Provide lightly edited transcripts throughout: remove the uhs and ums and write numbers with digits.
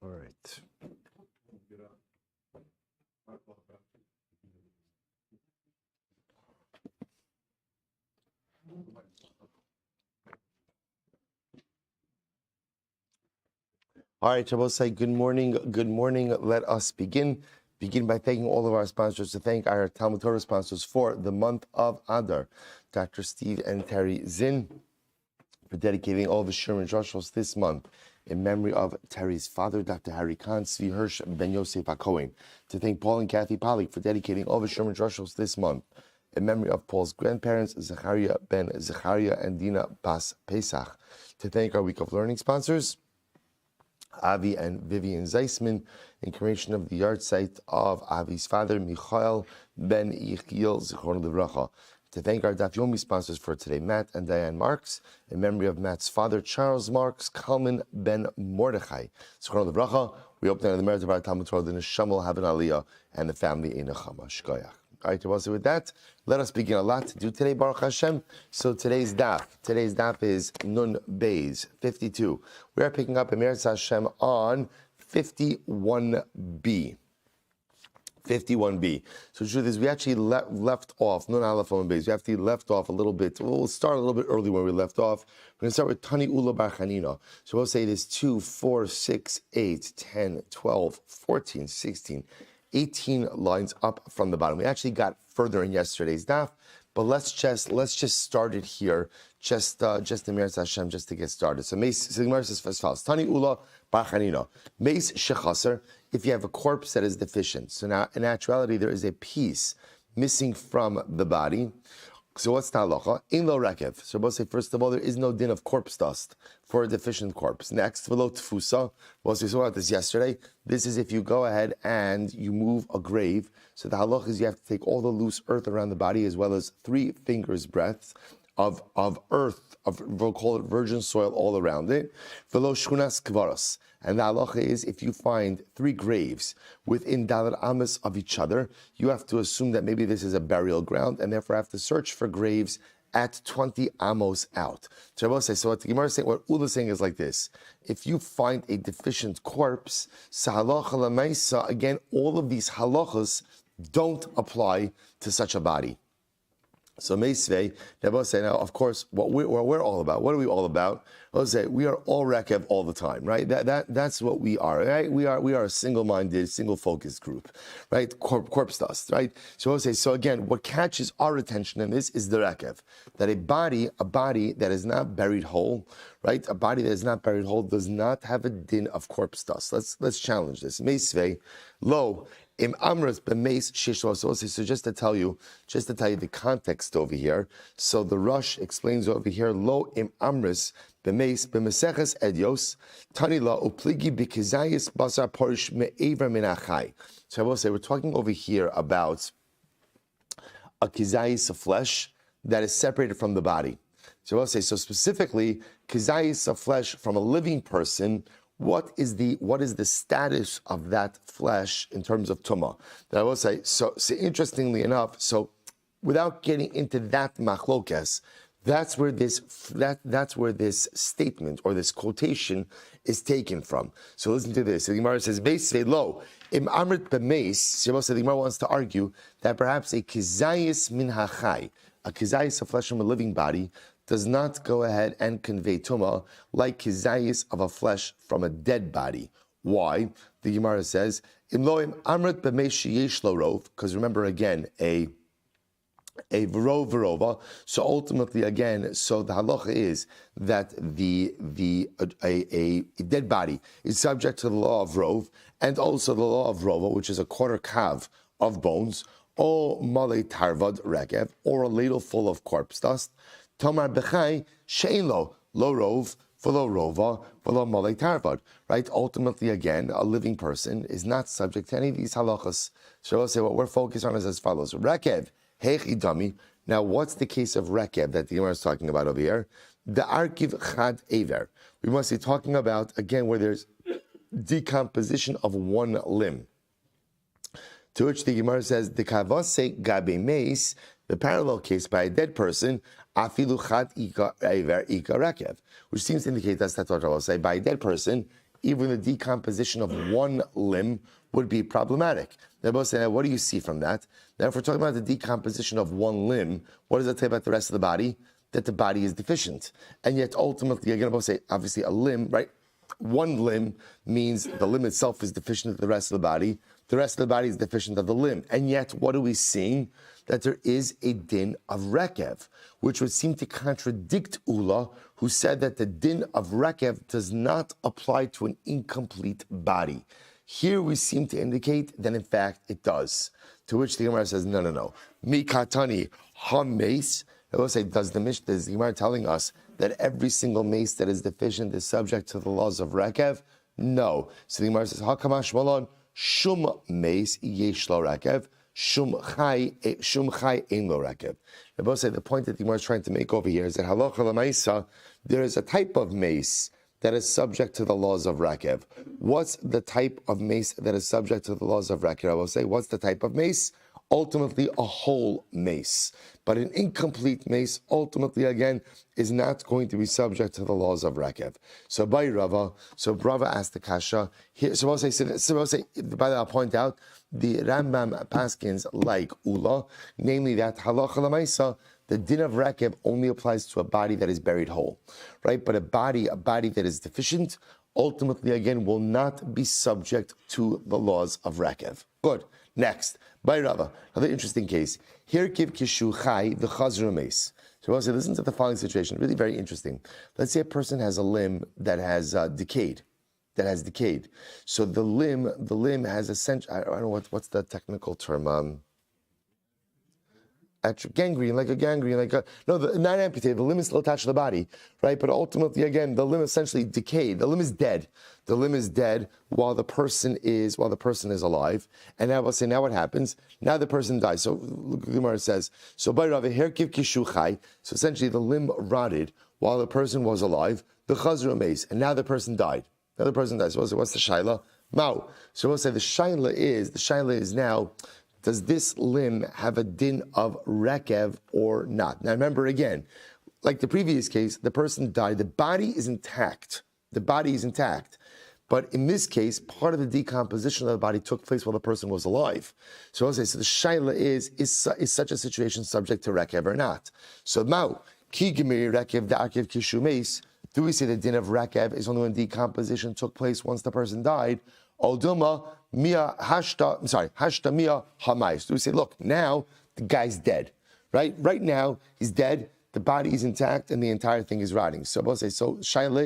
All right. All right, Shabbos say good morning. Good morning. Let us begin. Begin by thanking all of our sponsors. To thank our Talmud Torah sponsors for the month of Adar, Dr. Steve and Terry Zinn, for dedicating all the Sherman Joshos this month in memory of Terry's father, Dr. Harry Khan, Zvi Hirsch, Ben Yosef HaKohen. To thank Paul and Kathy Pollack for dedicating all the Sherman Joshos this month in memory of Paul's grandparents, Zachariah Ben Zachariah and Dina Bas Pesach. To thank our Week of Learning sponsors, Avi and Vivian Zeisman, in commemoration of the yard site of Avi's father, Michael Ben Yechiel Zichron Livracha. To thank our Daf Yomi sponsors for today, Matt and Diane Marks, in memory of Matt's father, Charles Marks, Kalman Ben Mordechai. Zichron Livracha, we open the merit of our Talmud Torah, the Neshama will have an Aliyah, and the family in Nechama. Shkoyach. All right, so with that, let us begin. A lot to do today, Baruch Hashem. So today's daf is Nun Beis 52. We are picking up Emir Hashem on 51b. 51b. So the truth is, we actually left off Nun Aleph on Beis. We actually left off a little bit. We'll start a little bit early where we left off. We're going to start with Tani Ula Bar Chanina. So we'll say it is 2, 4, 6, 8, 10, 12, 14, 16. 18 lines up from the bottom. We actually got further in yesterday's daf, but let's just start it here, just Emir Hashem, just to get started. So the Gemara says as follows: Tani Ula Bar Chanina, Meis Shechaser. If you have a corpse that is deficient, so now in actuality there is a piece missing from the body. So what's the halacha? In lo rekev. So we'll say first of all, there is no din of corpse dust for a deficient corpse. Next, velo tfusa. Well, we saw about this yesterday. This is if you go ahead and you move a grave. So the halacha is you have to take all the loose earth around the body as well as 3 fingers breadth of earth, we'll call it virgin soil all around it. Velo shchunas kvaros. And the halacha is if you find 3 graves within dalar amas of each other, you have to assume that maybe this is a burial ground and therefore have to search for graves at 20 amos out. So what the Gemara is saying, what Ula is saying is like this: if you find a deficient corpse, halacha lemaisa, again, all of these halachas don't apply to such a body. So Meisvei, say now, of course, what we're all about. What are we all about? Say we are all rekev all the time, right? That's what we are, right? We are a single-minded, single-focused group, right? Corpse dust, right? So again, what catches our attention in this is the rekev, that a body that is not buried whole, right? A body that is not buried whole does not have a din of corpse dust. Let's challenge this. Meisvei, lo. Im amras b'meis shishlo. So just to tell you the context over here. So the Rush explains over here, lo im amras b'meis b'meseches edios tani la upligi b'kizayis basar porish me'ever min achai. So I will say we're talking over here about a kizayis of flesh that is separated from the body. So I will say, so specifically kizayis of flesh from a living person. What is the status of that flesh in terms of tumah? That I will say. So interestingly enough, so without getting into that machlokes, that's where this statement or this quotation is taken from. So listen to this. The Gemara says, "Beis lo im amrit b'meis." The Gemara wants to argue that perhaps a kizayis min hachai, a kizayis of flesh from a living body, does not go ahead and convey tumah like kizayis of a flesh from a dead body. Why? The Gemara says, "Im loim amrit b'meish sheyesh lo rov," because remember again, a v'rov v'rova. So ultimately, again, so the halacha is that a dead body is subject to the law of rov and also the law of rova, which is a quarter kav of bones, or malei tarvad rekev, or a ladle full of corpse dust. Tomar bechai shein lo rov v'lo rova v'lo malei tarvad. Right? Ultimately, again, a living person is not subject to any of these halachas. So I'll say what we're focused on is as follows: rekev hechi dami. Now, what's the case of rekev that the Gemara is talking about over here? The arkiv chad aver. We must be talking about again where there's decomposition of one limb. To which the Gemara says, the kavase gabe meis, the parallel case by a dead person, afilu chad ika aver ika rekev, which seems to indicate that's what I will say. By a dead person, even the decomposition of one limb would be problematic. They're both saying, what do you see from that? Now, if we're talking about the decomposition of one limb, what does that say about the rest of the body? That the body is deficient. And yet, ultimately, you're going to both say, obviously, a limb, right? One limb means the limb itself is deficient of the rest of the body. The rest of the body is deficient of the limb. And yet, what are we seeing? That there is a din of rekev, which would seem to contradict Ula, who said that the din of rekev does not apply to an incomplete body. Here we seem to indicate that in fact it does. To which the Gemara says, no. Mikatani ha-mace. I will say, does the Gemara telling us that every single mace that is deficient is subject to the laws of rekev? No. So the Gemara says, hakamash malon shum mace yesh lo rekev. Shum chai ein lo rekev. I will say the point that the Gemara is trying to make over here is that halacha l'maisa, there is a type of mace that is subject to the laws of rekev. What's the type of mace that is subject to the laws of rekev? I will say, what's the type of mace? Ultimately, a whole mace. But an incomplete mace, ultimately, again, is not going to be subject to the laws of rekev. So by Rava, asked the kasha. Here, so I'll say, by that I'll point out, the Rambam Paskins like Ula, namely that halacha l'maisa, the din of rekev only applies to a body that is buried whole, right? But a body that is deficient, ultimately, again, will not be subject to the laws of rekev. Good. Next, by Rava, another interesting case. Here, kiv kishu chai the chazru mace. So we'll say, listen to the following situation. Really very interesting. Let's say a person has a limb that has decayed. So the limb has essentially, I don't know what's the technical term. Gangrene, not amputated. The limb is still attached to the body, right? But ultimately, again, the limb essentially decayed. The limb is dead. The limb is dead while the person is alive. And now we'll say, now what happens? Now the person dies. So look, the Gemara says, so by Rav Herkiv Kishu Chai. So essentially, the limb rotted while the person was alive. The chazru mace, and now the person died. So what's the shaila? Mao. So we'll say the shaila is now, does this limb have a din of rekev or not? Now remember again, like the previous case, the person died, the body is intact. But in this case, part of the decomposition of the body took place while the person was alive. So I'll say, so the shaila is such a situation subject to rekev or not? So Mao, ki gemiri rekev da'akev kishu meis. Do we say the din of rekev is only when decomposition took place once the person died? Oduma hashta mia hamais. Do we say, look, now the guy's dead, right? Right now he's dead. The body is intact and the entire thing is rotting. So we'll say, so shaila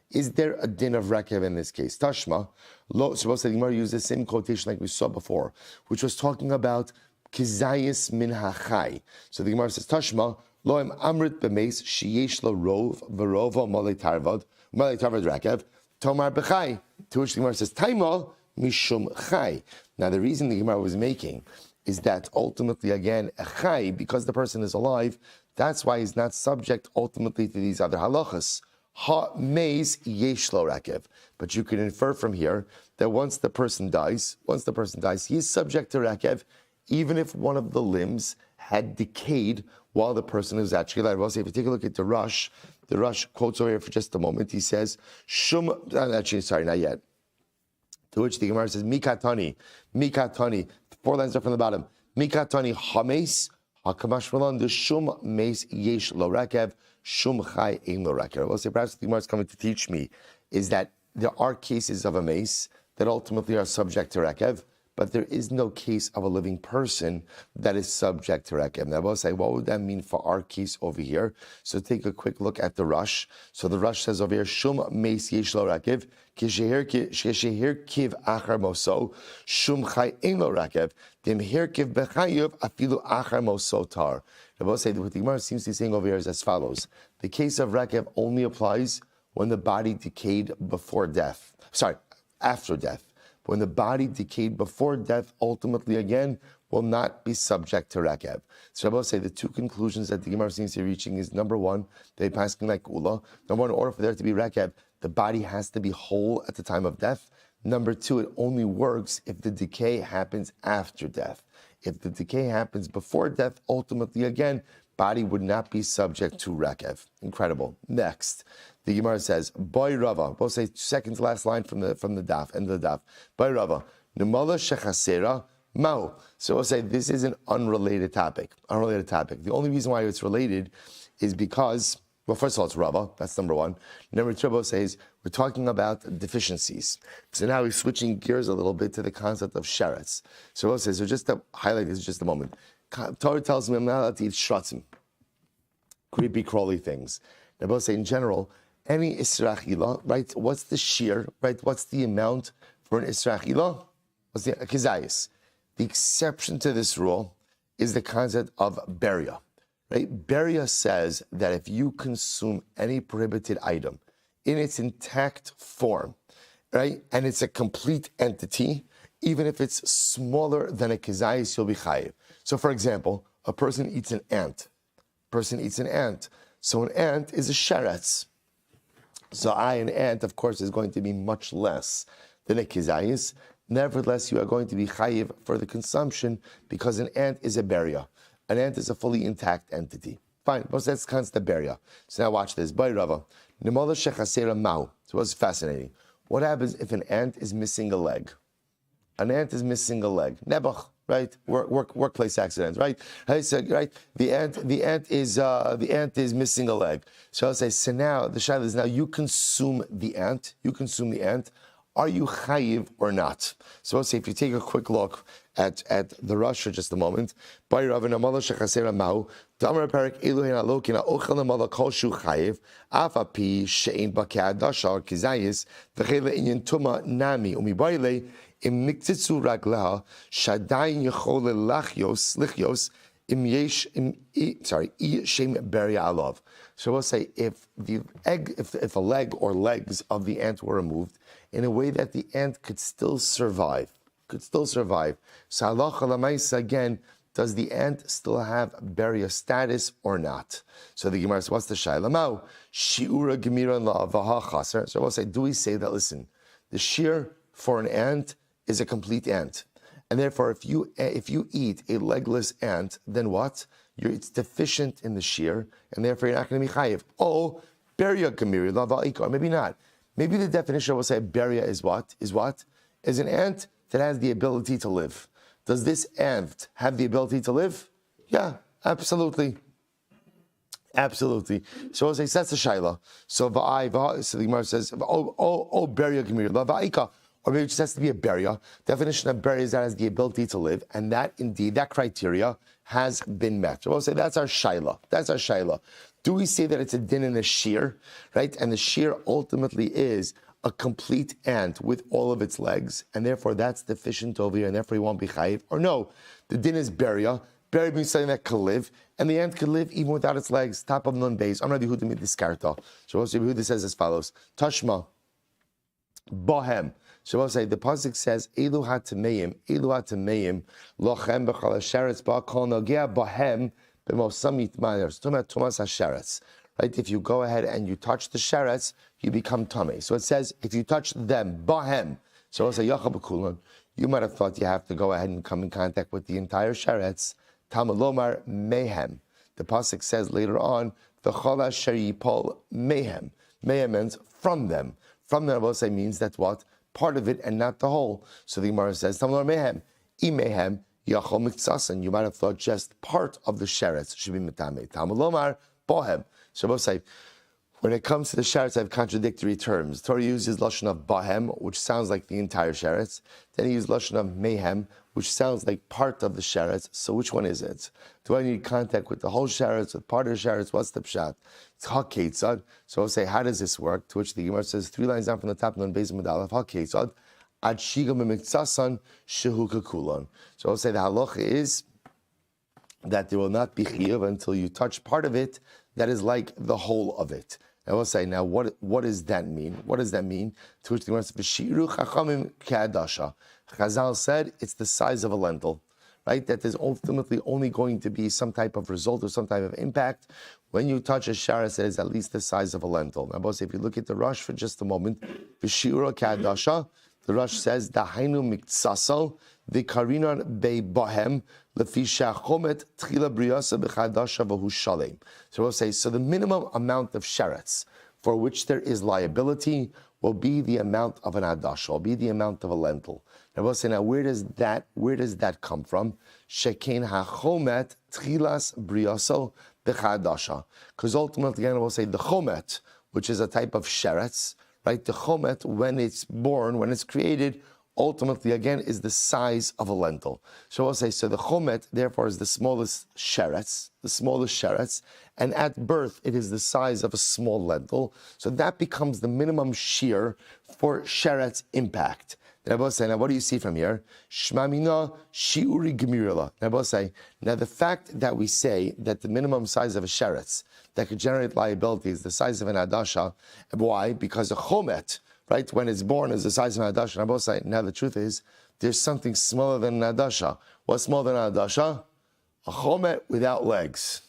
is there a din of rekev in this case? Tashma. So we'll say the Gemara used the same quotation like we saw before, which was talking about kizayis min hachai. So the Gemara says, Tashma. Loim amrit b'meis sheyesh lo rov v'rova malei tarvad rekev tomar b'chai. To which the Gemara says, Taimal mishum chai. Now the reason the Gemara was making is that ultimately, again, a chai, because the person is alive, that's why he's not subject ultimately to these other halachas. Ha meis yesh lo rekev. But you can infer from here that once the person dies, he is subject to rekev, even if one of the limbs had decayed while the person is actually alive. Well, if you take a look at the Rush quotes over here for just a moment. He says, not yet. To which the Gemara says, Mikatani, 4 lines up from the bottom. Mikatani hames, hakamash malan, the shum mes yesh lo rekev, shum chai ein lo rekev. Well, perhaps what the Gemara is coming to teach me is that there are cases of a mace that ultimately are subject to rekev, but there is no case of a living person that is subject to rekev. Now, I will say, what would that mean for our case over here? So take a quick look at the Rush. So the Rush says over here, Shum meis yesh lo rekev, kishehir kiv achar moso, shum chai ein lo rekev, dim hir kiv bechayuv afilu achar moso tar. I will say that what the Gemara seems to be saying over here is as follows. The case of rekev only applies when the body decayed after death. When the body decayed before death, ultimately again will not be subject to rekev. So I will say the two conclusions that the Gemara seems to be reaching is, number one, they passing like Ula. Number one, in order for there to be rekev, the body has to be whole at the time of death. Number two, it only works if the decay happens after death. If the decay happens before death, ultimately again, body would not be subject to rekev. Incredible. Next, the Gemara says, Boy Rava. We'll say second to last line from the daf, end of the daf. Boy Rava. Numala shechasera mau. So we'll say this is an unrelated topic. The only reason why it's related is because, well, first of all, it's Rava. That's number one. Number two, we'll says we're talking about deficiencies. So now we're switching gears a little bit to the concept of sheretz. So we'll say, so just to highlight this just a moment. Torah tells me I'm not allowed to eat shratzim, creepy, crawly things. Now, we'll say in general, any israchila, right? What's the shear, right? What's the amount for an israchila? What's the kizayis? The exception to this rule is the concept of beria, right? Beria says that if you consume any prohibited item in its intact form, right, and it's a complete entity, even if it's smaller than a kizayis, you'll be chayiv. So, for example, a person eats an ant. So an ant is a sheretz. So an ant, of course, is going to be much less than a kizayis. Nevertheless, you are going to be chayiv for the consumption because an ant is a beria. An ant is a fully intact entity. Fine, but that's concept of beria. So now watch this. By Rava, Nimala shechasera mau. So what's fascinating? What happens if an ant is missing a leg? An ant is missing a leg. Nebuch, right? Workplace accident, right? Right. The ant is missing a leg. So I'll say, so now the shayla is now you consume the ant. Are you chayiv or not? So I'll say if you take a quick look at the Rosh for just a moment. By Rav Namala shechasera mau. Damar perik eluhin alokina ochel namala kol shu chayiv. Afapi she'in b'ke'adasha kizayis v'chele inyan tuma nami umibayle. Im miktitzu ragleha shadayin yechole lichios im yesh shem beria alav. So we'll say if a leg or legs of the ant were removed in a way that the ant could still survive. So halacha l'maisa again, does the ant still have beria status or not? So the Gemara says, what's the shayla? Mau shiura gemira la'avaha chaser. So we'll say, do we say that? Listen, the shear for an ant is a complete ant. And therefore, if you eat a legless ant, then what? It's deficient in the shear, and therefore you're not going to be chayiv. Oh, beria gemiri la'avaha, or maybe not. Maybe the definition will say beria is what? Is an ant that has the ability to live. Does this ant have the ability to live? Yeah, absolutely. So I'll say that's a shayla. So so the Gemara says, oh, beria gemir la'avaika. Or maybe it just has to be a beria. Definition of beria is that it has the ability to live, and that indeed, that criteria has been met. So we'll say that's our shayla. Do we say that it's a din and a shear, right? And the shear ultimately is a complete ant with all of its legs, and therefore that's deficient over here, and therefore he won't be chayiv. Or no, the din is beria. Beria means something that can live, and the ant can live even without its legs. Top of non base. I'm Rabbi Yehuda diskarta. So Rabbi Yehuda says as follows: Tashma, bohem. So I'll say the pasuk says Elu hatameim lochem b'chal hasheretz ba'kol nogea bohem b'mosamit mayer. It's talking about tumas hasheretz. Right? If you go ahead and you touch the sheretz, you become tummy. So it says, if you touch them, bahem. So I'll say, Yachabakulan, you might have thought you have to go ahead and come in contact with the entire sheretz. Tamalomar mehem. The pasuk says later on, the chola sheripol mehem. Mehem means from them. From them, I will say, means that what? Part of it and not the whole. So the Gemara says, Tamalomar mehem. Imehem yachol miktsasan. You might have thought just part of the sheretz should be metame. Tamalomar bohem. So both say, when it comes to the sheretz, I have contradictory terms. Torah uses lashon of bahem, which sounds like the entire sheretz. Then he uses lashon of mehem, which sounds like part of the sheretz. So which one is it? Do I need contact with the whole sheretz, with part of the sheretz? What's the pshat? It's haketzad. So I'll say, how does this work? To which the Gemara says, 3 lines down from the top, non beis medalef haketzad ad shiga memiksasan shehu kakulon. So I'll say the halacha is that there will not be chiyuv until you touch part of it that is like the whole of it. I will say, now, what does that mean? What does that mean? To which the Gemara says, V'shiru chachamim ke'adasha. Chazal said it's the size of a lentil, right? That there's ultimately only going to be some type of result or some type of impact when you touch a sheretz that is at least the size of a lentil. Now, both if you look at the Rosh for just a moment, V'shiru ke'adasha, The Rosh says, Dahainu miktsasal, the karinan be bohem, lefisha chomet, tchila briyasa b'chadasha v'hu shalem. So we'll say, so the minimum amount of sheretz for which there is liability will be the amount of an adasha, will be the amount of a lentil. Now we'll say, now where does that come from? Sheken hachomet, tchilas briyasa b'chadasha. Because ultimately, again, we'll say the chomet, which is a type of sheretz, right? The chomet, when it's born, when it's created, ultimately, again, is the size of a lentil. So we'll say, so the chomet, therefore, is the smallest sheretz, and at birth, it is the size of a small lentil. So that becomes the minimum shear for sheretz impact. Then I say, now what do you see from here? Shmamina shiuri gemirila. Now I say, now the fact that we say that the minimum size of a sheretz that could generate liability is the size of an adasha. Why? Because a chomet, right, when it's born, is the size of an adasha. And I say, now the truth is, there's something smaller than an adasha. What's smaller than an adasha? A chomet without legs.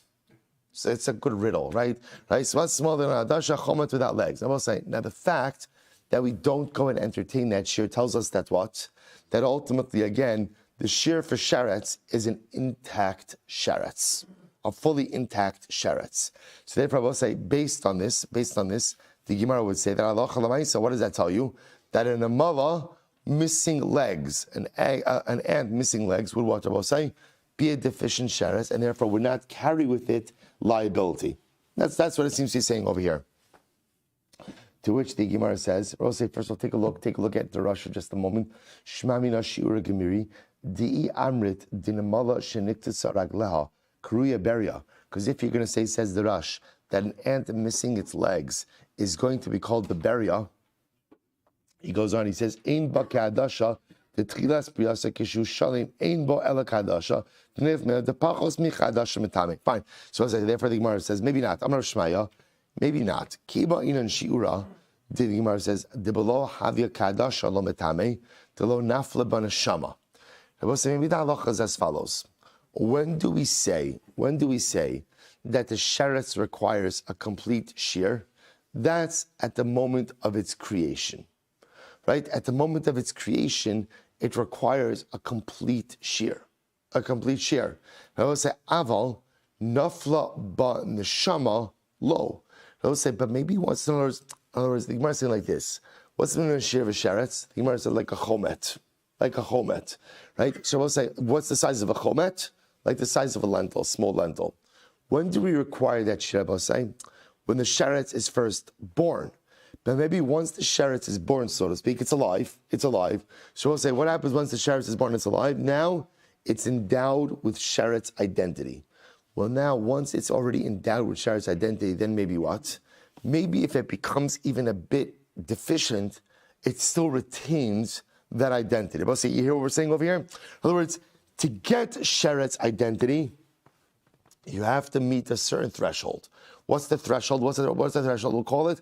So it's a good riddle, right? So what's smaller than an adasha? Chomet without legs. I will say, now the fact that we don't go and entertain that shear tells us that what? That ultimately, again, the shear for sheretz is an intact sheretz, a fully intact sheretz. So therefore, I will say, based on this, the Gemara would say that Allah Chalamaisa, what does that tell you? That an amala missing legs, an ant missing legs would, what I will say, be a deficient sheretz, and therefore would not carry with it liability. That's what it seems to be saying over here. To which the Gemara says, we'll say, first of all, take a look at the Rosh for just a moment. Shmamina shiura gemiri, di'i amrit dinamala sheniktisa ragleha, kruya beria. Because if you're going to say, says the Rosh, that an ant missing its legs is going to be called the beria, he goes on, he says, Ein ba ka'adasha, the tchilas priyasa kishu shalim, ein bo ela ka'adasha, the pachos mi ka'adasha mitame. Fine. So therefore the Gemara says, maybe not. Amar Shmaya, maybe not. Kiba inan shiura, the Gemara says, Debelo havia kadasha lo metame, delo nafle banashama. I will say, maybe the halacha is as follows. When do we say that the sheretz requires a complete shear? That's at the moment of its creation. Right? At the moment of its creation, it requires a complete shear. I will say, Aval, nafla ba neshama lo. I will say, but maybe once, in other words, the Gemara is saying like this. What's the minimum shear of a sheretz? The Gemara said like a chomet, right? So we'll say, what's the size of a chomet? Like the size of a lentil, small lentil. When do we require that shear? We'll say, when the sheretz is first born. But maybe once the sheretz is born, so to speak, it's alive. So we'll say, what happens once the sheretz is born, it's alive? Now, it's endowed with sheretz identity. Well, now, once it's already endowed with sheretz identity, then maybe what? Maybe if it becomes even a bit deficient, it still retains that identity. But see, you hear what we're saying over here? In other words, to get sheretz identity, you have to meet a certain threshold. What's the threshold? What's the threshold? We'll call it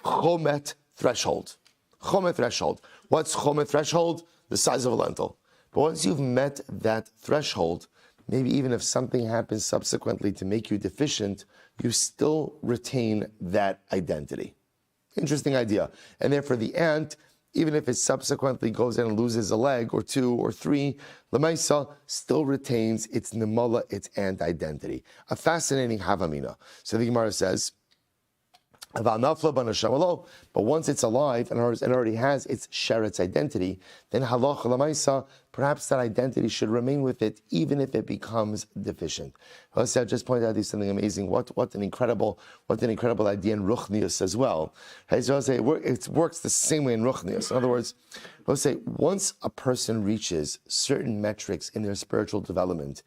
chomet threshold. Chomet threshold. What's chomet threshold? The size of a lentil. But once you've met that threshold, maybe even if something happens subsequently to make you deficient, you still retain that identity. Interesting idea. And therefore the ant, even if it subsequently goes in and loses a leg or two or three, Lamaisa still retains its nimala, its ant identity. A fascinating havamina. So the Gemara says, but once it's alive and it already has its sheretz identity, then halacha lamaisa, perhaps that identity should remain with it even if it becomes deficient. I just pointed out something amazing. What an incredible idea in Ruchnius as well. So I'll say it works the same way in Ruchnius. In other words, let's say once a person reaches certain metrics in their spiritual development,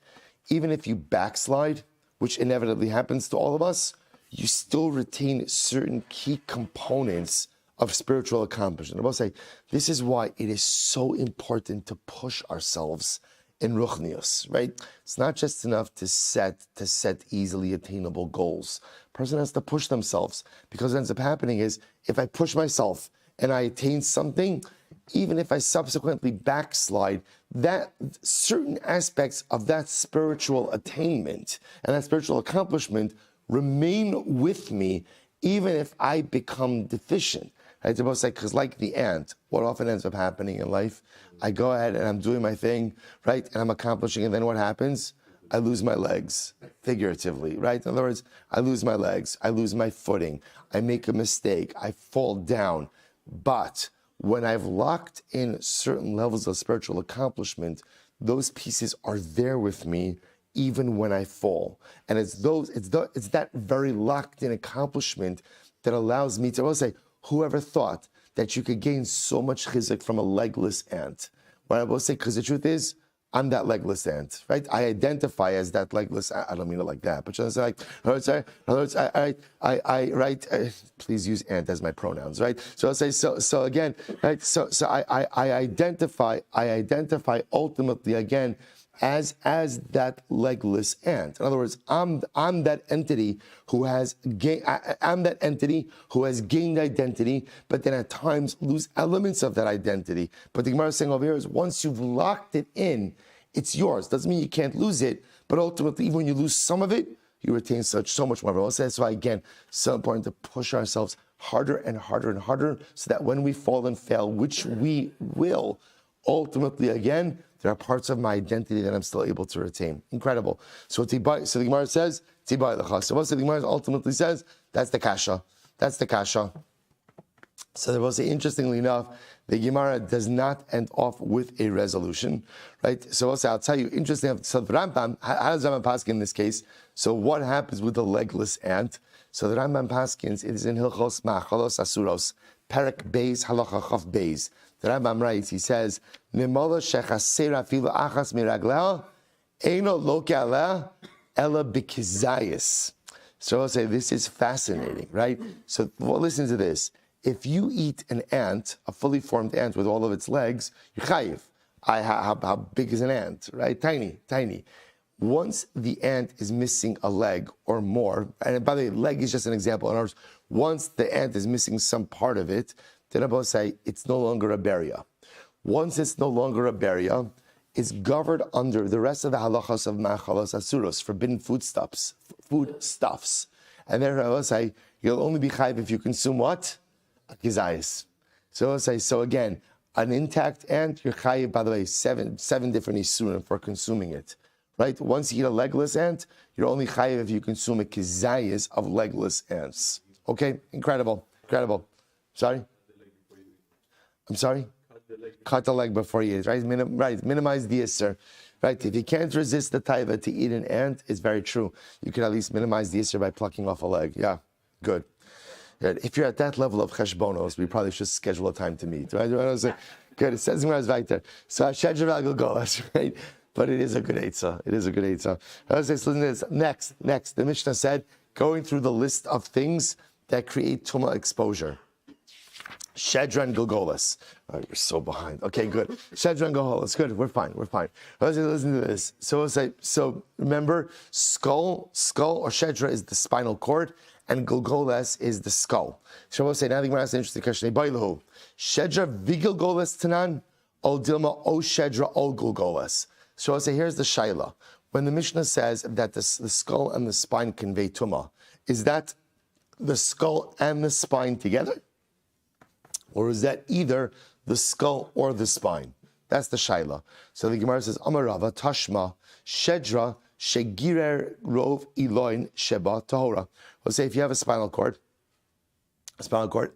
even if you backslide, which inevitably happens to all of us, you still retain certain key components of spiritual accomplishment. I will say, this is why it is so important to push ourselves in Ruchnius, right? It's not just enough to set easily attainable goals. A person has to push themselves, because what ends up happening is, if I push myself and I attain something, even if I subsequently backslide, that certain aspects of that spiritual attainment and that spiritual accomplishment remain with me even if I become deficient. Right? Because like the ant, what often ends up happening in life, I go ahead and I'm doing my thing, right? And I'm accomplishing, and then what happens? I lose my legs, figuratively, right? In other words, I lose my legs, I lose my footing, I make a mistake, I fall down. But when I've locked in certain levels of spiritual accomplishment, those pieces are there with me even when I fall. And it's that very locked in accomplishment that allows me to, I will say, whoever thought that you could gain so much chizuk from a legless ant? What I will say, because the truth is, I'm that legless ant, right? I identify as that legless ant. I don't mean it like that, but just like, please use ant as my pronouns, right? So I'll say, so again, right? So I identify ultimately again as that legless ant. In other words, I'm that entity who has gained identity, but then at times lose elements of that identity. But the Gemara is saying over here is once you've locked it in, it's yours. Doesn't mean you can't lose it, but ultimately, even when you lose some of it, you retain so much more. That's why again, so important to push ourselves harder and harder and harder, so that when we fall and fail, which we will, ultimately again, there are parts of my identity that I'm still able to retain. Incredible. So the Gemara says, Tibai lecha. So the Gemara ultimately says, that's the kasha. That's the kasha. So there was, interestingly enough, the Gemara does not end off with a resolution, right? So I'll tell you, interesting. So the Rambam, how does Rambam Paskin in this case? So what happens with the legless ant? So the Rambam Paskins, it is in Hilchos Ma'achalos Asuros, Perek Beis Halacha Chaf Beis. The Rambam writes, he says, Nimala shechaser afilu achas miragleh, eino loke aleh, ela b'kizayis. So I'll say, this is fascinating, right? So listen to this. If you eat an ant, a fully formed ant with all of its legs, you're chayiv. How big is an ant, right? Tiny. Once the ant is missing a leg or more, and by the way, leg is just an example. In other words, once the ant is missing some part of it, then I'll say it's no longer a beria. Once it's no longer a beria, it's governed under the rest of the halachas of ma'achalos asuros, forbidden foodstuffs. And then I will say, you'll only be chayiv if you consume what? A kizayis. So I'll say, so again, an intact ant, you're chayiv, by the way, seven different isurim for consuming it. Right? Once you eat a legless ant, you're only chayiv if you consume a kizayis of legless ants. Okay? Incredible. Sorry? I'm sorry? Cut the leg before you eat it, right? Minimize the isser. Right? If you can't resist the taiva to eat an ant, it's very true. You can at least minimize the isser by plucking off a leg. Yeah, good. If you're at that level of cheshbonos, we probably should schedule a time to meet. Right? Good. It says right there. So Shedra Golas, right? But it is a good eitzah. Listen to this. Next. The Mishnah said, going through the list of things that create tumah exposure. Shedra and Gilgolas. Oh, you're so behind. Okay, good. Shedra and Gilgolas. Good. We're fine. Listen to this. So remember, skull or Shedra is the spinal cord, and Gilgolas is the skull. So we'll say, now the Gemara has an interesting question. Shedra v'Gilgolas tanan, ol dilma o Shedra ol Gilgolas. So I'll say, here's the shaila. When the Mishnah says that the skull and the spine convey tumah, is that the skull and the spine together? Or is that either the skull or the spine? That's the shaila. So the Gemara says, Amarava tashma shedra shegirer rov iloin sheba tahora. We'll say if you have a spinal cord,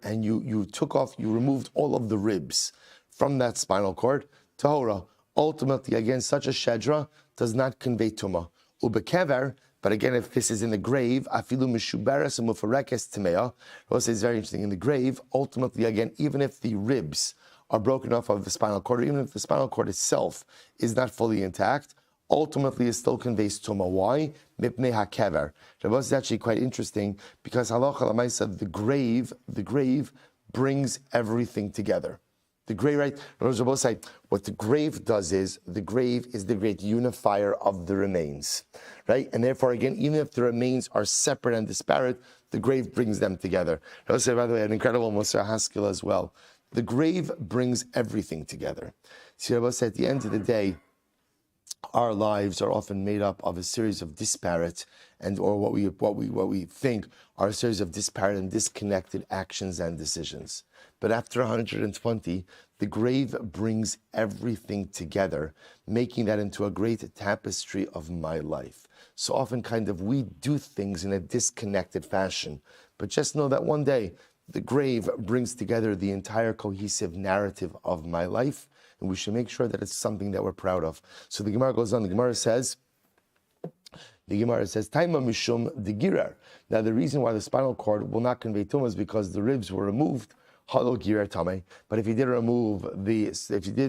and you removed all of the ribs from that spinal cord, tahora. Ultimately, again, such a shedra does not convey tumah. Ubekever, but again, if this is in the grave, afilu mishuberes and mufarekes timeah. Also, it's very interesting. In the grave, ultimately, again, even if the ribs are broken off of the spinal cord, or even if the spinal cord itself is not fully intact, ultimately it still conveys tumah. Why? Mipnei hakever. Shabbos is actually quite interesting because halacha l'maisa, the grave brings everything together. The grave, right? What the grave does is, the grave is the great unifier of the remains, right? And therefore, again, even if the remains are separate and disparate, the grave brings them together. I will say, by the way, an incredible Musar Haskell as well. The grave brings everything together. See, I will say, at the end of the day, our lives are often made up of a series of disparate and or what we think are a series of disparate and disconnected actions and decisions. But after 120, the grave brings everything together, making that into a great tapestry of my life. So often we do things in a disconnected fashion, but just know that one day the grave brings together the entire cohesive narrative of my life, and we should make sure that it's something that we're proud of. So the Gemara goes on, the Gemara says, Taima Mishum de Girer. Now the reason why the spinal cord will not convey tumah is because the ribs were removed. Halo Girer Tame. But if you did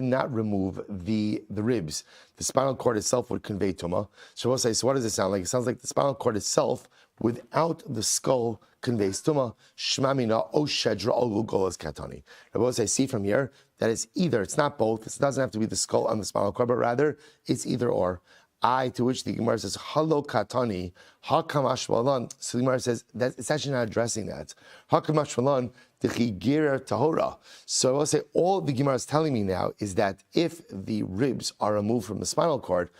not remove the ribs, the spinal cord itself would convey tumah. So we'll say, so what does it sound like? It sounds like the spinal cord itself, without the skull, conveys tumah. Shmamina o shedra o golas katani. I will say, see from here that it's not both. It doesn't have to be the skull and the spinal cord, but rather it's either or. To which the Gemara says, Halo katani, hakamash valan. So the Gemara says that it's actually not addressing that. Hakamash valan, dechigira tahora. So I will say all the Gemara is telling me now is that if the ribs are removed from the spinal cord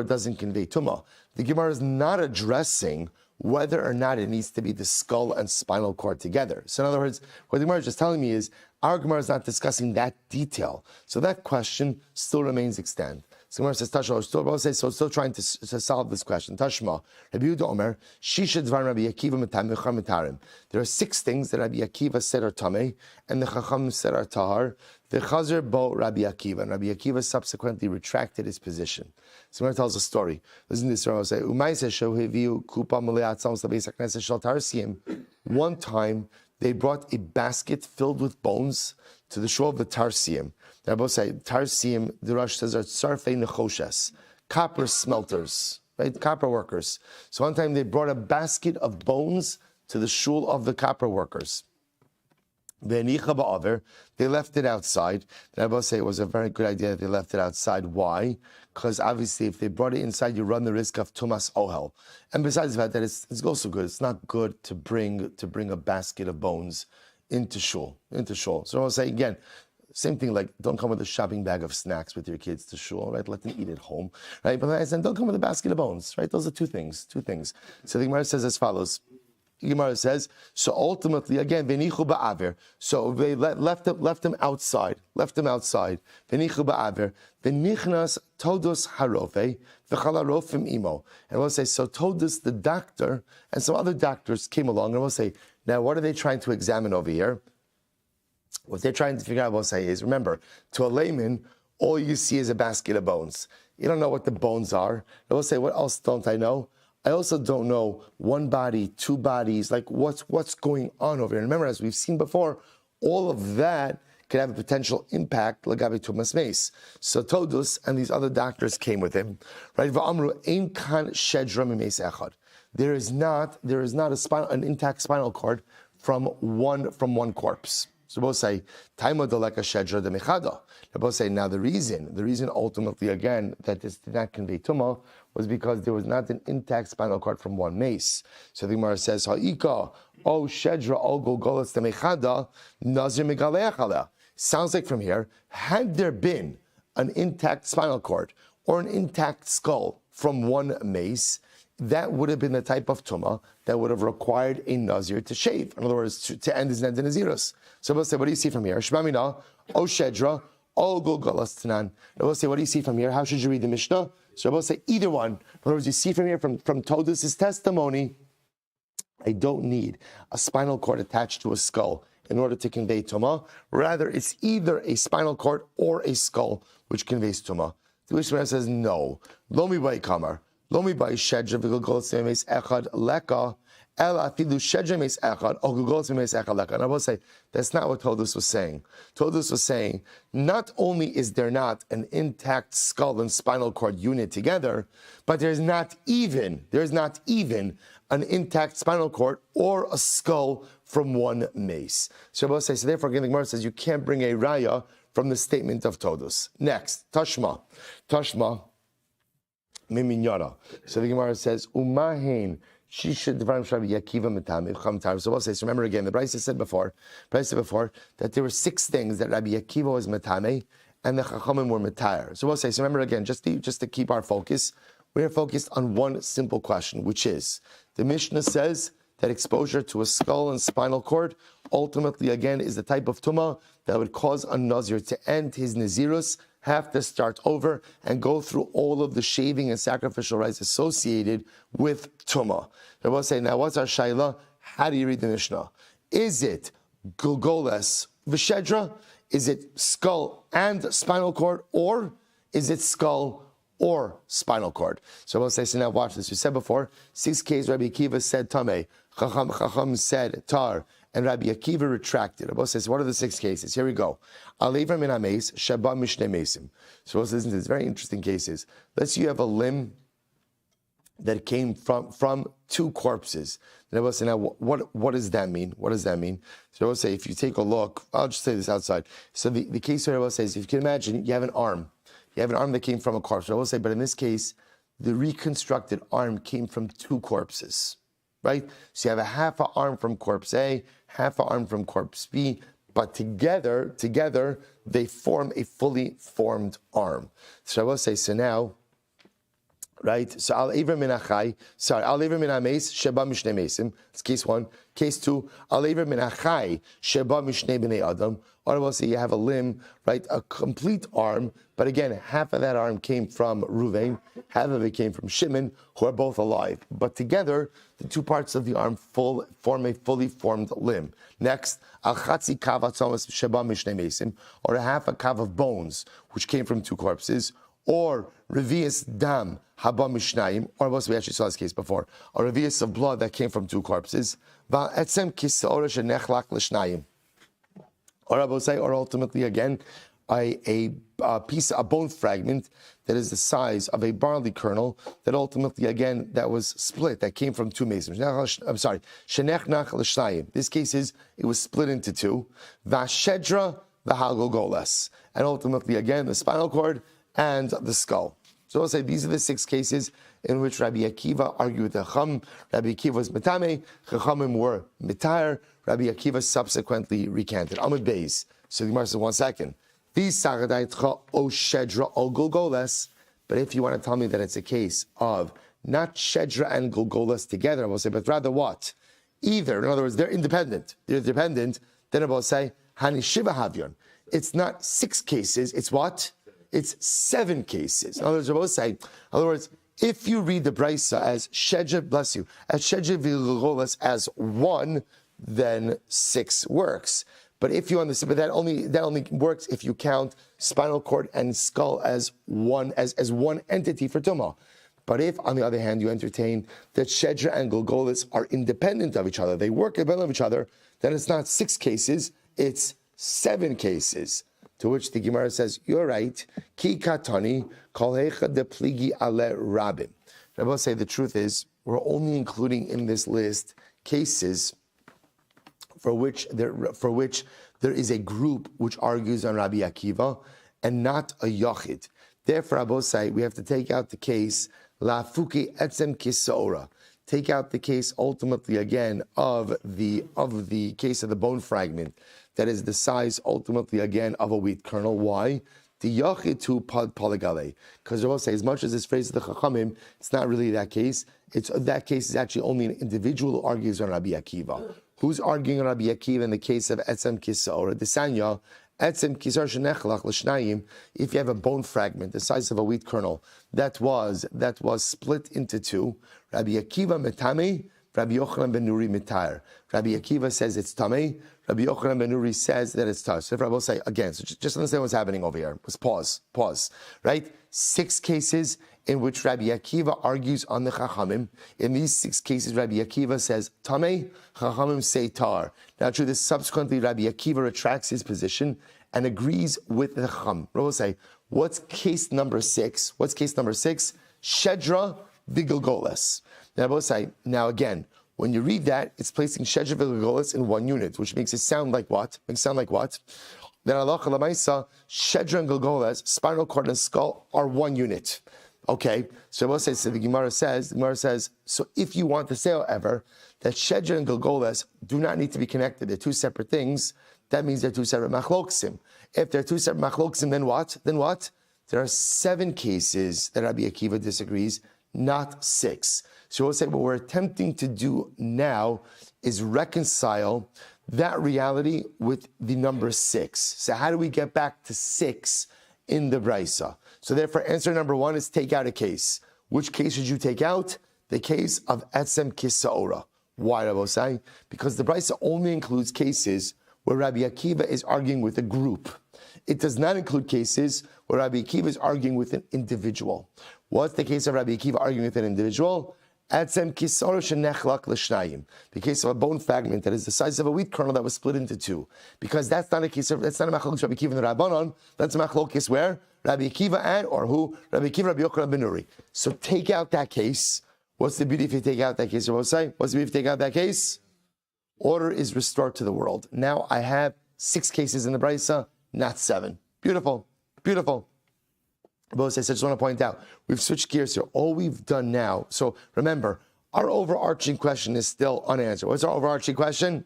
doesn't convey tumah. The Gemara is not addressing whether or not it needs to be the skull and spinal cord together. So in other words, what the Gemara is just telling me is our Gemara is not discussing that detail. So that question still remains extant. So Gemara says, Tashma, so still trying to solve this question. Tashma, Rabbi Yehuda Omer, Shisha Dvar Rabbi Akiva Metam Mecham Metarim. There are 6 things that Rabbi Akiva said are tamei, and the Chacham said are tahar. The Chazer bo Rabbi Akiva, and Rabbi Akiva subsequently retracted his position. So Gemara tells a story. Listen to this. Rabbi say, Umayse Shoheviu Kupa Maleat Sams Labeis HaKnesset Shel Tarsiim. One time they brought a basket filled with bones to the shore of the Tarsiim. The Rabbi say, Tarsiim, the Rosh says, are Tsarfei Nechoshes, copper smelters, right? Copper workers. So one time they brought a basket of bones to the shul of the copper workers. They left it outside. The Rabbi say it was a very good idea that they left it outside. Why? Because obviously if they brought it inside, you run the risk of tumas ohel. And besides the fact that it's also good, it's not good to bring a basket of bones into shul. So I'll say again, same thing, like don't come with a shopping bag of snacks with your kids to shul, right? Let them eat at home, right? But I said, don't come with a basket of bones, right? Those are two things. So the Gemara says as follows. The Gemara says, so ultimately, again, v'nichu ba'aver. So they left him outside. V'nichu ba'aver. V'nichnas todos harofe v'chalarofim imo. And we'll say, so Todos, the doctor, and some other doctors came along, and we'll say, now what are they trying to examine over here? What they're trying to figure out, we'll say, is, remember, to a layman, all you see is a basket of bones. You don't know what the bones are. And we'll say, what else don't I know? I also don't know one body, 2 bodies, like what's going on over here. And remember, as we've seen before, all of that could have a potential impact, lagavi tumas meis. So Todos and these other doctors came with him, right? Va'amru ein kan shedra mimeis echad. There is not an intact spinal cord from one corpse. So both say, Taimo deleka shedra de mechada. They both say, now the reason ultimately, again, that this did not convey tumah was because there was not an intact spinal cord from one mace. So the Gemara says, Ha'ika, o shedra, o golgolas de mechada, Nazir megaleach. Sounds like from here, had there been an intact spinal cord or an intact skull from one mace, that would have been the type of tumah that would have required a Nazir to shave. In other words, to end his Ned Naziros. So we'll say, what do you see from here? Shmamina, O Shedra, O Golgolas Tanan. We'll say, what do you see from here? How should you read the Mishnah? So we'll say, either one. In other words, you see from here, from Todos' testimony, I don't need a spinal cord attached to a skull in order to convey tumah. Rather, it's either a spinal cord or a skull which conveys tumah. The Mishnah says, no. Lomi by Kamar. Lomi by Shedra v'Golgolas Meis Echad Leka Ela Afidu Shedra Meis Echad or Golgolas Meis Echad Leka. And I will say that's not what Todos was saying. Todos was saying not only is there not an intact skull and spinal cord unit together, but there's not even an intact spinal cord or a skull from one mace. So I will say, so therefore, again, the Gemara says you can't bring a raya from the statement of Todos. Next, Tashma. Miminyara. So the Gemara says, Umahin, Shisha Dvarim Rabbi Akiva Metam Cham Tar. So we'll say, so remember again, the Brisa said before that there were 6 things that Rabbi Akiva was Metame and the Chachamim were Metar. So we'll say, so remember again, just to keep our focus, we're focused on one simple question, which is, the Mishnah says that exposure to a skull and spinal cord ultimately, again, is the type of tumah that would cause a Nazir to end his Nazirus, have to start over, and go through all of the shaving and sacrificial rites associated with tumah. I will say, now what's our shayla? How do you read the Mishnah? Is it Gulgoles V'Shedra? Is it skull and spinal cord? Or is it skull or spinal cord? So I will say, so now watch this. We said before, 6 cases Rabbi Akiva said Tameh, Chacham said Tar, and Rabbi Akiva retracted. Rabbi says, what are the 6 cases? Here we go. Alever min hameis, Sheba Mishnei Mesim. So let's listen to this. Very interesting cases. Let's say you have a limb that came from 2 corpses. And I will say, now what does that mean? What does that mean? So I will say, if you take a look, I'll just say this outside. So the case here I will say is, if you can imagine, you have an arm. You have an arm that came from a corpse. So I will say, but in this case, the reconstructed arm came from 2 corpses, right? So you have a half an arm from corpse A, half an arm from corpse B, but together, they form a fully formed arm. So I will say, so now, right? So Al Iver min Hameis Sheba Mishnei Mesim. That's case 1. Case 2, Al Iver min Hachai Sheba Mishnei Bnei Adam. Or I will say you have a limb, right? A complete arm, but again, half of that arm came from Ruvain, half of it came from Shimon, who are both alive. But together, the 2 parts of the arm form a fully formed limb. Next, Al Chatzi Kav Atzomas Sheba Mishnei Mesim, or a half a kav of bones, which came from 2 corpses. Or revius dam haba mishnayim, or we actually saw this case before, or revius of blood that came from 2 corpses. Va etzem kisaora shenechlak l'shnayim. Or I will say, or ultimately again, a bone fragment that is the size of a barley kernel that ultimately again that was split, that came from 2 masons. I'm sorry, shenechlak l'shnayim. This case is it was split into 2. Vashedra v'halgogolas, and ultimately again the spinal cord and the skull. So I'll say these are the 6 cases in which Rabbi Akiva argued with the Chacham. Rabbi Akiva was metame, Chachamim were mitayer. Rabbi Akiva subsequently recanted. Amud Beis. So the Gemara says, 1 second. These sagadaytcha o shedra o gulgoles. But if you want to tell me that it's a case of not shedra and gulgoles together, I will say, but rather what? Either, in other words, they're independent. They're dependent. Then I will say, hani shiva havyon. It's not 6 cases. It's what? It's 7 cases. In other words, I will say, in other words, if you read the Brisa as Shedja, bless you, as Shedja v'Gulgoles as 1, then 6 works. But if you understand, but that only works if you count spinal cord and skull as one entity for Tumah. But if, on the other hand, you entertain that Shedra and Gulgoles are independent of each other, they work independent of each other, then it's not 6 cases, it's 7 cases. To which the Gemara says, you're right. Ki katani kol hecha de pligi ale rabim. I will say the truth is, we're only including in this list cases for which there is a group which argues on Rabbi Akiva and not a yachid. Therefore, I will say we have to take out the case la fuki etzem kisaora. Take out the case ultimately again of the case of the bone fragment that is the size ultimately again of a wheat kernel. Why? The yachid to poligale. Because I will say, as much as this phrase of the Chachamim, it's not really that case. That case is actually only an individual who argues on Rabbi Akiva. Who's arguing on Rabbi Akiva in the case of etzem kisaora? Desanya. Etzem kisar shenechlach l'shnayim. If you have a bone fragment the size of a wheat kernel that was split into 2, Rabbi Akiva metame, Rabbi Yochanan ben Nuri mitayer. Rabbi Akiva says it's tamei. Rabbi Yochanan ben Nuri says that it's tar. So if I will say again, so just understand what's happening over here. Let's pause. Right? 6 cases in which Rabbi Akiva argues on the Chachamim. In these 6 cases, Rabbi Akiva says tamei, Chachamim say tar. Now, true, this subsequently Rabbi Akiva retracts his position and agrees with the Chacham. We'll say, what's case number 6? What's case number 6? Shedra v'Gulgoles. Now, I will say, now again, when you read that, it's placing Shedra v'Gulgoles in 1 unit, which makes it sound like what? Then Allah Lamaisa, Shedra and Gulgoles, spinal cord and skull are 1 unit. Okay, so I will say, so the Gemara says, so if you want to say, however, that Shedra and Gulgoles do not need to be connected, they're 2 separate things, that means they're 2 separate machloksim. If they're 2 separate machloksim, then what? There are 7 cases that Rabbi Akiva disagrees, not 6. So we'll say what we're attempting to do now is reconcile that reality with the number 6. So how do we get back to 6 in the Brisa? So therefore, answer number 1 is take out a case. Which case should you take out? The case of Etzem Kisaora. Why, Rabbi Osai? Because the Brisa only includes cases where Rabbi Akiva is arguing with a group. It does not include cases where Rabbi Akiva is arguing with an individual. What's the case of Rabbi Akiva arguing with an individual? Etzem Kisaora shenechlak l'shnayim. The case of a bone fragment that is the size of a wheat kernel that was split into 2. Because that's not a case of, that's not a machlokes Rabbi Akiva and the Rabbanon. That's a machlokes where Rabbi Akiva and, or who? Rabbi Akiva, Rabbi Yochanan ben Nuri. So take out that case. What's the beauty if you take out that case? What's the beauty if you take out that case? Order is restored to the world. Now I have 6 cases in the Brisa, not 7. Beautiful, beautiful. But I just want to point out, we've switched gears here. All we've done now, so remember, our overarching question is still unanswered. What's our overarching question?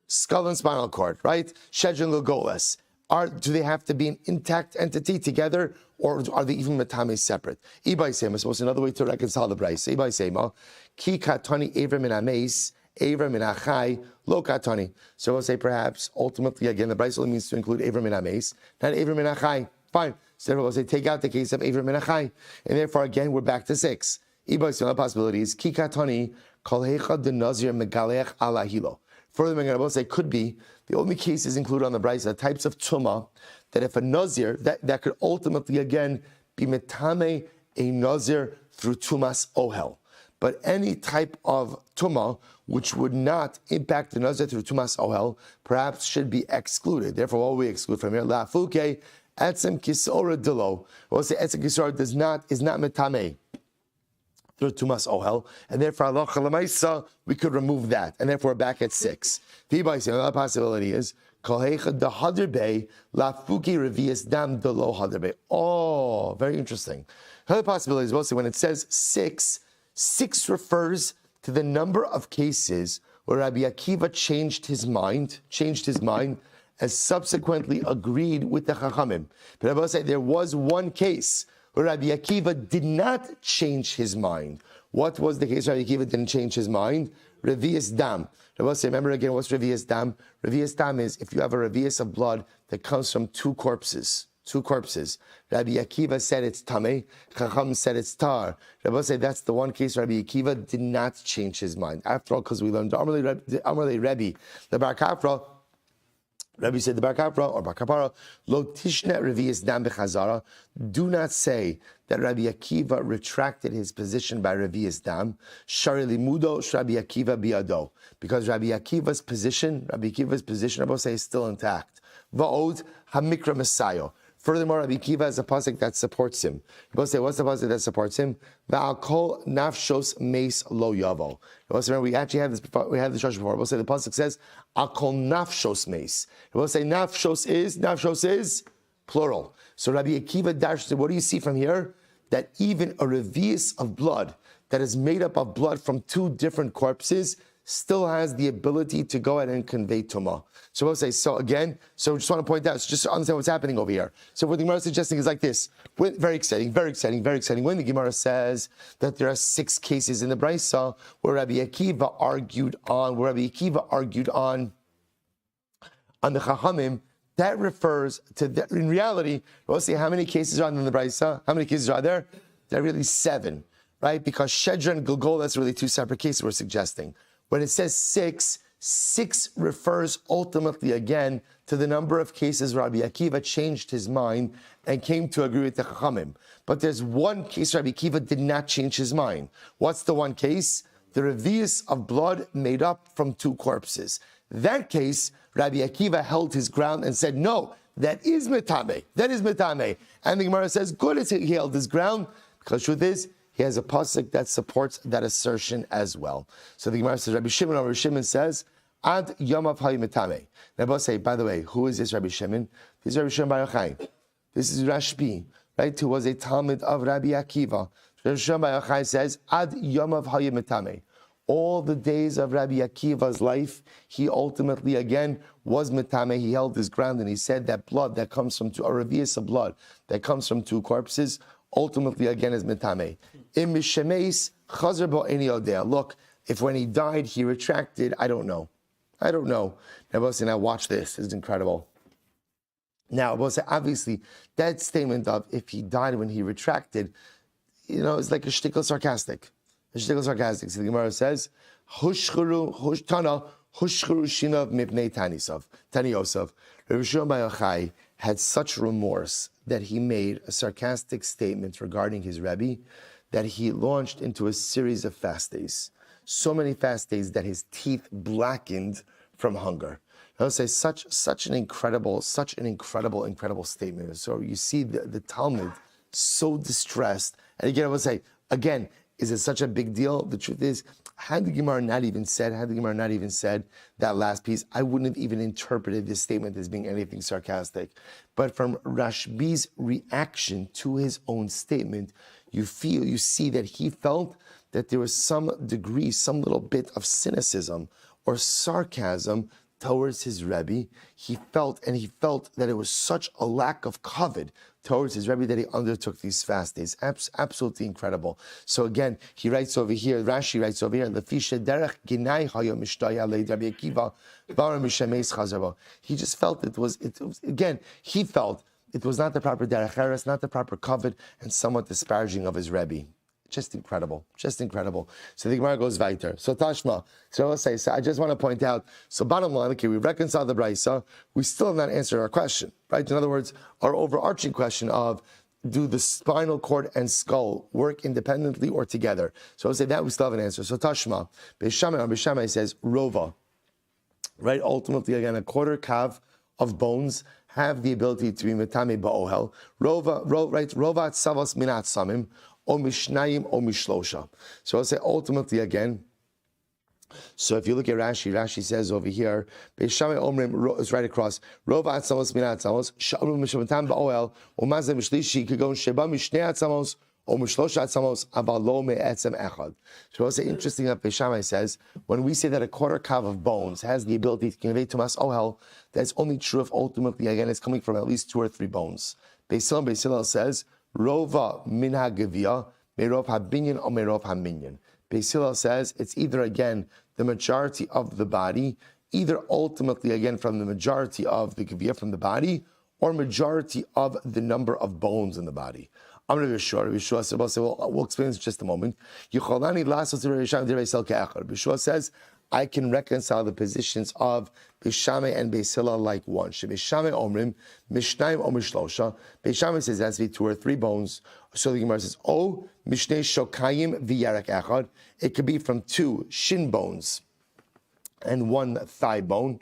Skull and spinal cord, right? Shedron Lugolas. Do they have to be an intact entity together, or are they even matame separate? Ibai Sema, so it's another way to reconcile the Brisa. Ibai Sema, Ki katani evra min ameis, evra min achai, lo katani. So we'll say perhaps, ultimately, again, the Brisa only means to include evra min ameis, not evra min achai. Fine. So we'll say take out the case of evra min achai. And therefore, again, we're back to 6. Ibai Sema, possibilities, Ki katani, kol hecha de Nazir megaleach ala hilo. Further, we'll say could be the only cases included on the Brisa, types of tuma, that if a Nazir, that could ultimately, again, be metame a Nazir through tumas ohel. But any type of tuma, which would not impact the Nazir through tumas ohel, perhaps should be excluded. Therefore, what we exclude from here, la fuke, etzem kisora dilo. We'll say etzem kisora is not metame through tumas ohel, and therefore halacha l'maisa we could remove that, and therefore we're back at 6. The other possibility is kohecha the haderbe lafuki revius dam the lo haderbe. Oh, very interesting. Another possibility is also when it says 6, 6 refers to the number of cases where Rabbi Akiva changed his mind, and subsequently agreed with the Chachamim. But I will say there was one case where Rabbi Akiva did not change his mind. What was the case? Rabbi Akiva didn't change his mind. Revius dam. Rabbi say, remember again, what's revius dam? Revius dam is if you have a revius of blood that comes from 2 corpses. Rabbi Akiva said it's tameh. Chacham said it's tar. Rabbi say that's the one case Rabbi Akiva did not change his mind. After all, because we learned Amarle Rebbe, the Bar Kafra. Rabbi said the Bar Kapra or Bar Kapara, Lo tishne revius dam bechazara. Do not say that Rabbi Akiva retracted his position by revius dam. Shari limudo Rabbi Akiva biado. Because Rabbi Akiva's position, I will say, is still intact. Va'od hamikra messiah. Furthermore, Rabbi Akiva has a pasuk that supports him. You will say, what's the pasuk that supports him? Va'al kol nafshos meis lo yavo. Remember, we actually had this before. We had this before. We'll say the pasuk says, "Al kol nafshos meis." We'll say nafshos is plural. So Rabbi Akiva dashed. What do you see from here? That even a revius of blood that is made up of blood from 2 different corpses still has the ability to go ahead and convey tumah. So we'll say, so again, so just want to point out, so just to understand what's happening over here. So what the Gemara is suggesting is like this. Very exciting. When the Gemara says that there are 6 cases in the Brisa where Rabbi Akiva argued on the Chachamim, that refers to, in reality, we'll see how many cases are in the Brisa. How many cases are there? There are really 7, right? Because Shedra and Gilgol, that's really 2 separate cases we're suggesting. When it says 6, 6 refers ultimately again to the number of cases Rabbi Akiva changed his mind and came to agree with the Chachamim. But there's one case Rabbi Akiva did not change his mind. What's the one case? The revius of blood made up from 2 corpses. That case, Rabbi Akiva held his ground and said, no, that is metame. And the Gemara says, good, he held his ground, because truth is, he has a pasuk that supports that assertion as well. So the Gemara says, Rabbi Shimon says, Ad Yomav Hayimetame. Now, I say, by the way, who is this Rabbi Shimon? This is Rabbi Shimon Bar Yochai. This is Rashbi, right, who was a Talmud of Rabbi Akiva. Rabbi Shimon Bar Yochai says, Ad Yomav Hayimetame. All the days of Rabbi Akiva's life, he ultimately, again, was metame. He held his ground and he said that blood that comes from a revius of blood that comes from 2 corpses ultimately again is mitame. Im mishemes chazer bo eni odea. Look, if when he died he retracted, I don't know. Now watch this. This is incredible. Now, obviously, that statement of if he died when he retracted, it's like a shtickle sarcastic. So the Gemara says, Hushchuru shinav mipnei Tani Yosef. Rabbi Shmuel Bar Yochai had such remorse that he made a sarcastic statement regarding his Rebbe that he launched into a series of fast days. So many fast days that his teeth blackened from hunger. I would say such an incredible statement. So you see the Talmud so distressed. And again, I would say, is it such a big deal? The truth is, had the Gemara not even said that last piece, I wouldn't have even interpreted this statement as being anything sarcastic. But from Rashbi's reaction to his own statement, you see that he felt that there was some degree, some little bit of cynicism or sarcasm towards his Rebbe. He felt that it was such a lack of kavod towards his Rebbe that he undertook these fast days. Absolutely incredible. So again, he writes over here, Rashi writes over here, Lefisha derech ginai hayo mishtaya leid Rabbi Akiva v'ara mishemeis chazarbo. He just felt he felt it was not the proper derech eretz, not the proper kavod, and somewhat disparaging of his Rebbe. Just incredible. So the Gemara goes weiter. So Tashma. So I just want to point out, so bottom line, okay, we reconcile the Braisa, we still have not answered our question, right? In other words, our overarching question of, do the spinal cord and skull work independently or together? So I'll say that we still have an answer. So Tashma. Beishamai says, Rova. Right? Ultimately, again, a quarter kav of bones have the ability to be metame ba'ohel. Rova tzavos minat samim. O mishnayim o mishlosha. So I'll say ultimately again. So if you look at Rashi says over here, Beishamai Omrim is right across. Rova atzamos minat atzamos. Sha'amru mishavatam ba'oel. Umazeh mishlishi kigon sheba mishnei atzamos. O mishlosha atzamos. Aval lo me'etzem echad. So I'll say interesting that Beishamai says when we say that a quarter kav of bones has the ability to convey to mas ohel, that's only true if ultimately again it's coming from at least 2 or 3 bones. Beis Hillel says, Rova min ha'gevia, merov ha'binyan or merov ha'minyan. Beis Hillel says it's either again the majority of the body, either ultimately again from the majority of the gevia from the body, or majority of the number of bones in the body. I'm going to be sure. We'll explain this in just a moment. Bishua says, I can reconcile the positions of Beishamai and Beis Hillel like one. Beishamai omrim, mishnayim o mishlosha. Beishamai says it has to be 2 or 3 bones. So the Gemara says, O mishnei shokayim v'yarek echad. It could be from 2 shin bones and 1 thigh bone.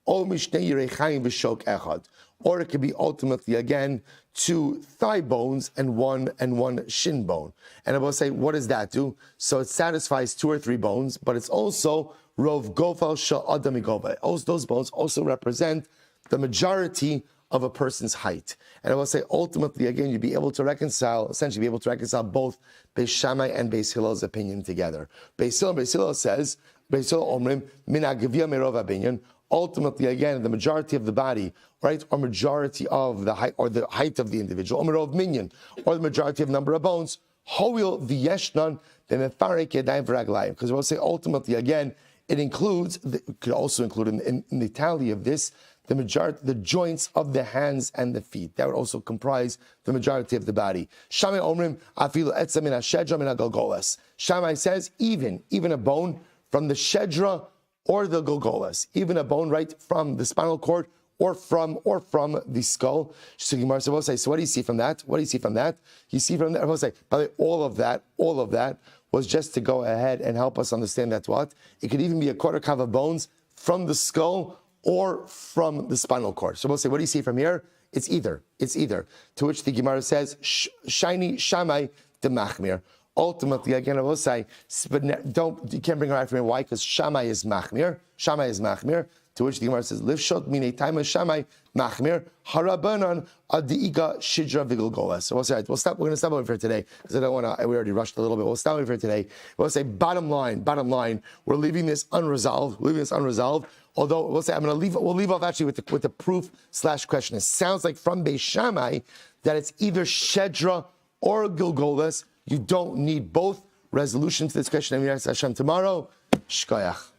O mishnei yireichayim v'shok echad. Or it could be ultimately again 2 thigh bones and one shin bone. And I will say, what does that do? So it satisfies 2 or 3 bones, but it's also Rov Gofal Sha'adami Gova. Those bones also represent the majority of a person's height. And I will say, ultimately, again, you'd be able to reconcile both Beis Shammai and Beis Hillel's opinion together. Beis Hillel says, Beis Hillel Omrim, Min HaGevia Merov HaBinyan. Ultimately, again, the majority of the body, right, or majority of the height, or the height of the individual, or Merov Minyan, or the majority of number of bones, Hoil V'yeshnan B'mefarek Yadayim V'raglayim. Because we'll say, ultimately, again, it could also include in the tally of this, the joints of the hands and the feet. That would also comprise the majority of the body. Shammai Omrim, Afilu Etzem Min HaShedra Min HaGolgolas. Shammai says, even a bone from the Shedra or the Golgolas, even a bone right from the spinal cord or from the skull. So Gemara says, so what do you see from that? You see from that, I will say, by the way, all of that was just to go ahead and help us understand that what? It could even be a quarter kav of bones from the skull or from the spinal cord. So we'll say, what do you see from here? It's either. To which the Gemara says, shiny Shammai de Machmir. Ultimately, again, I will say, but you can't bring her out from here. Why? Because Shammai is Machmir. To which the Gemara says, Livshot mine taima Shammai Machmir harabanan adiiga shidra vigilgola. So we'll say, we're going to stop over here today because I don't want to. We already rushed a little bit. We'll stop over here today. We'll say, bottom line. We're leaving this unresolved. Although we'll say, we'll leave off actually with the proof / question. It sounds like from Beis Shammai that it's either Shedra or a Gilgolas. You don't need both. Resolution to this question. I'm Hashem tomorrow. Shkoyach.